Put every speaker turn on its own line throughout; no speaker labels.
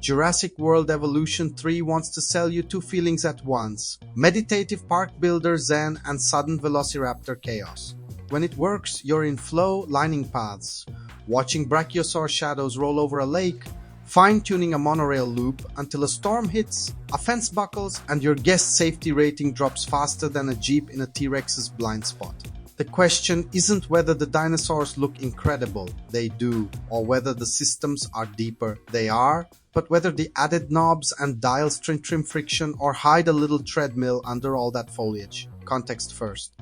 Jurassic World Evolution 3 wants to sell you two feelings at once: meditative park builder zen and sudden velociraptor chaos. When it works, you're in flow, lining paths, watching brachiosaur shadows roll over a lake, fine-tuning a monorail loop until a storm hits, a fence buckles, and your guest safety rating drops faster than a jeep in a T-Rex's blind spot. The question isn't whether the dinosaurs look incredible, they do, or whether the systems are deeper, they are, but whether the added knobs and dials trim friction or hide a little treadmill under all that foliage. Context first.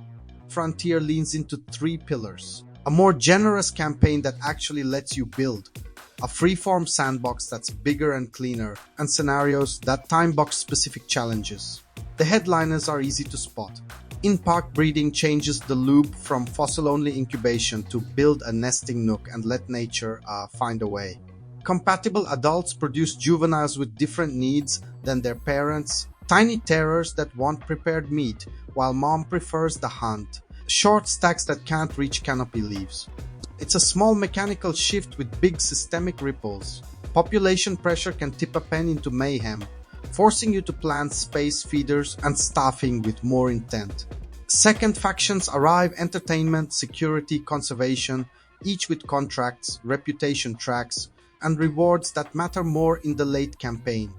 Frontier leans into three pillars: a more generous campaign that actually lets you build, a freeform sandbox that's bigger and cleaner, and scenarios that time-box specific challenges. The headliners are easy to spot. In-park breeding changes the loop from fossil-only incubation to build a nesting nook and let nature find a way. Compatible adults produce juveniles with different needs than their parents, tiny terrors that want prepared meat, while mom prefers the hunt, short stacks that can't reach canopy leaves. It's a small mechanical shift with big systemic ripples. Population pressure can tip a pen into mayhem, forcing you to plan space feeders and staffing with more intent. Second, factions arrive: entertainment, security, conservation, each with contracts, reputation tracks, and rewards that matter more in the late campaign.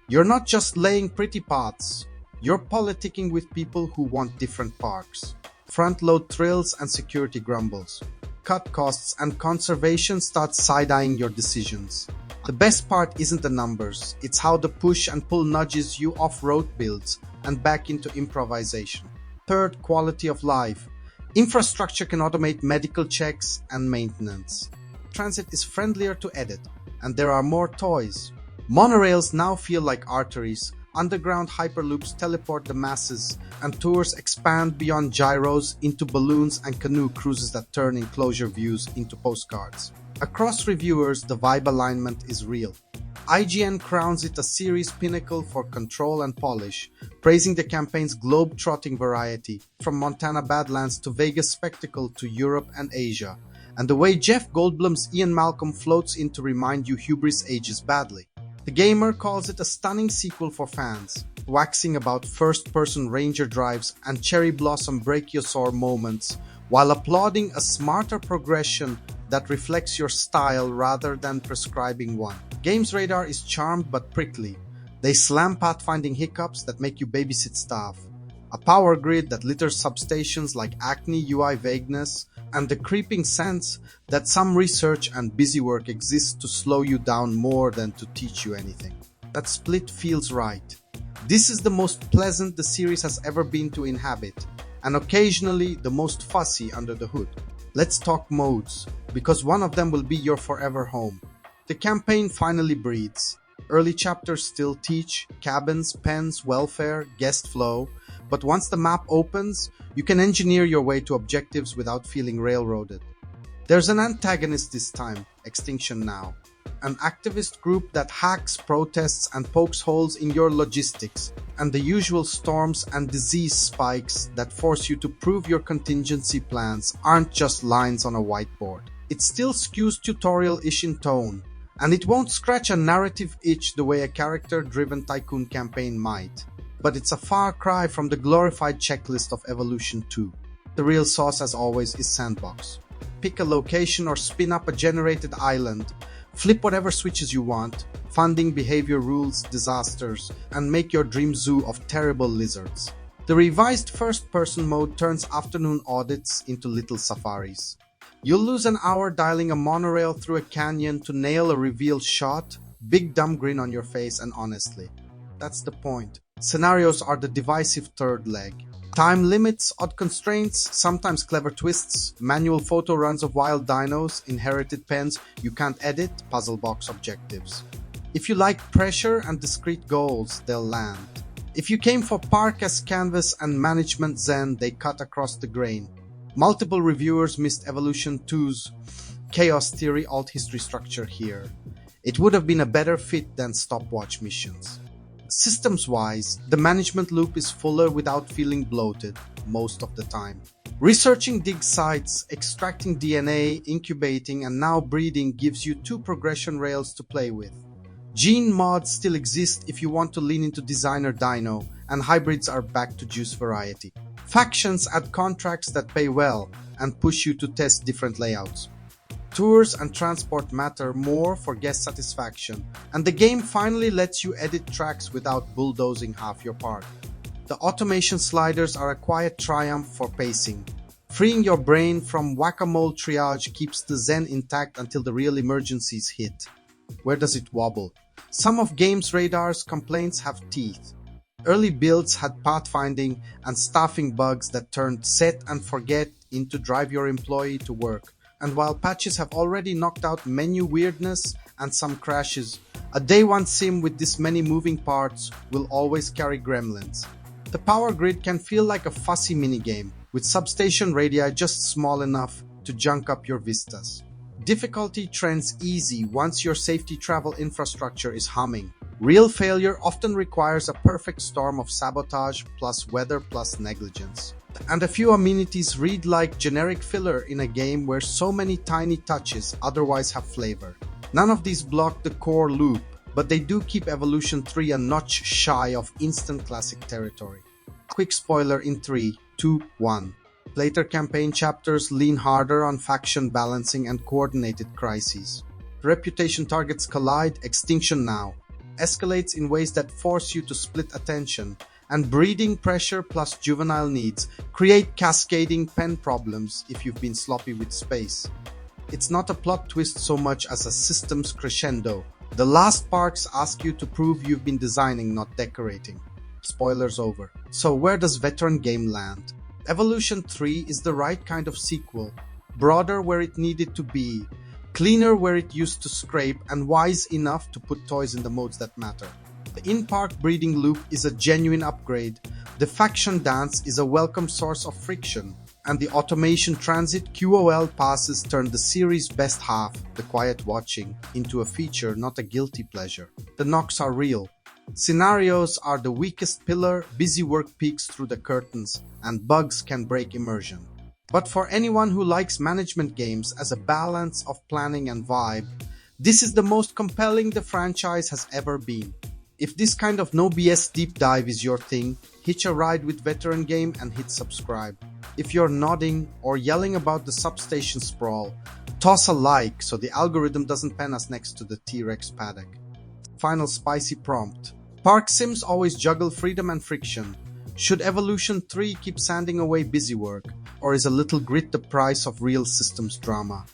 You're not just laying pretty paths, you're politicking with people who want different parks. Front-load thrills and security grumbles. Cut costs and conservation start side-eyeing your decisions. The best part isn't the numbers, it's how the push and pull nudges you off road builds and back into improvisation. Third, quality of life. Infrastructure can automate medical checks and maintenance. Transit is friendlier to edit, and there are more toys. Monorails now feel like arteries, underground hyperloops teleport the masses, and tours expand beyond gyros into balloons and canoe cruises that turn enclosure views into postcards. Across reviewers, the vibe alignment is real. IGN crowns it a series pinnacle for control and polish, praising the campaign's globe-trotting variety, from Montana Badlands to Vegas spectacle to Europe and Asia, and the way Jeff Goldblum's Ian Malcolm floats in to remind you hubris ages badly. TheGamer calls it a stunning sequel for fans, waxing about first-person ranger drives and cherry blossom brachiosaur moments, while applauding a smarter progression that reflects your style rather than prescribing one. GamesRadar is charmed but prickly. They slam pathfinding hiccups that make you babysit staff, a power grid that litters substations like acne UI vagueness, and the creeping sense that some research and Busywork exists to slow you down more than to teach you anything. That split feels right. This is the most pleasant the series has ever been to inhabit, and occasionally the most fussy under the hood. Let's talk modes, because one of them will be your forever home. The campaign finally breathes. Early chapters still teach cabins, pens, welfare, guest flow, but once the map opens, you can engineer your way to objectives without feeling railroaded. There's an antagonist this time, Extinction Now, an activist group that hacks, protests, and pokes holes in your logistics, and the usual storms and disease spikes that force you to prove your contingency plans aren't just lines on a whiteboard. It still skews tutorial-ish in tone, and it won't scratch a narrative itch the way a character-driven tycoon campaign might. But it's a far cry from the glorified checklist of Evolution 2. The real sauce, as always, is sandbox. Pick a location or spin up a generated island, flip whatever switches you want, funding, behavior rules, disasters, and make your dream zoo of terrible lizards. The revised first-person mode turns afternoon audits into little safaris. You'll lose an hour dialing a monorail through a canyon to nail a reveal shot, big dumb grin on your face, and honestly, that's the point. Scenarios are the divisive third leg. Time limits, odd constraints, sometimes clever twists, manual photo runs of wild dinos, inherited pens you can't edit, puzzle box objectives. If you like pressure and discrete goals, they'll land. If you came for park as canvas and management zen, they cut across the grain. Multiple reviewers missed Evolution 2's chaos theory alt history structure here. It would have been a better fit than stopwatch missions. Systems-wise, the management loop is fuller without feeling bloated most of the time. Researching dig sites, extracting DNA, incubating, and now breeding gives you two progression rails to play with. Gene mods still exist if you want to lean into designer dino, and hybrids are back to juice variety. Factions add contracts that pay well and push you to test different layouts. Tours and transport matter more for guest satisfaction, and the game finally lets you edit tracks without bulldozing half your park. The automation sliders are a quiet triumph for pacing. Freeing your brain from whack-a-mole triage keeps the zen intact until the real emergencies hit. Where does it wobble? Some of GamesRadar's complaints have teeth. Early builds had pathfinding and staffing bugs that turned set and forget into drive your employee to work. And while patches have already knocked out menu weirdness and some crashes, a day one sim with this many moving parts will always carry gremlins. The power grid can feel like a fussy minigame, with substation radii just small enough to junk up your vistas. Difficulty trends easy once your safety travel infrastructure is humming. Real failure often requires a perfect storm of sabotage plus weather plus negligence. And a few amenities read like generic filler in a game where so many tiny touches otherwise have flavor. None of these block the core loop, but they do keep Evolution 3 a notch shy of instant classic territory. Quick spoiler in 3, 2, 1. Later campaign chapters lean harder on faction balancing and coordinated crises. Reputation targets collide, extinction now escalates in ways that force you to split attention, and breeding pressure plus juvenile needs create cascading pen problems if you've been sloppy with space. It's not a plot twist so much as a systems crescendo. The last parks ask you to prove you've been designing, not decorating. Spoilers over. So where does veteran game land? Evolution 3 is the right kind of sequel, broader where it needed to be, cleaner where it used to scrape, and wise enough to put toys in the modes that matter. The in-park breeding loop is a genuine upgrade, the faction dance is a welcome source of friction, and the automation transit QOL passes turn the series' best half, the quiet watching, into a feature, not a guilty pleasure. The knocks are real. Scenarios are the weakest pillar, Busywork peeks through the curtains, and bugs can break immersion. But for anyone who likes management games as a balance of planning and vibe, this is the most compelling the franchise has ever been. If this kind of no BS deep dive is your thing, hitch a ride with Veteran Game and hit subscribe. If you're nodding or yelling about the substation sprawl, toss a like so the algorithm doesn't pen us next to the T-Rex paddock. Final spicy prompt. Park sims always juggle freedom and friction. Should Evolution 3 keep sanding away Busywork, or is a little grit the price of real systems drama?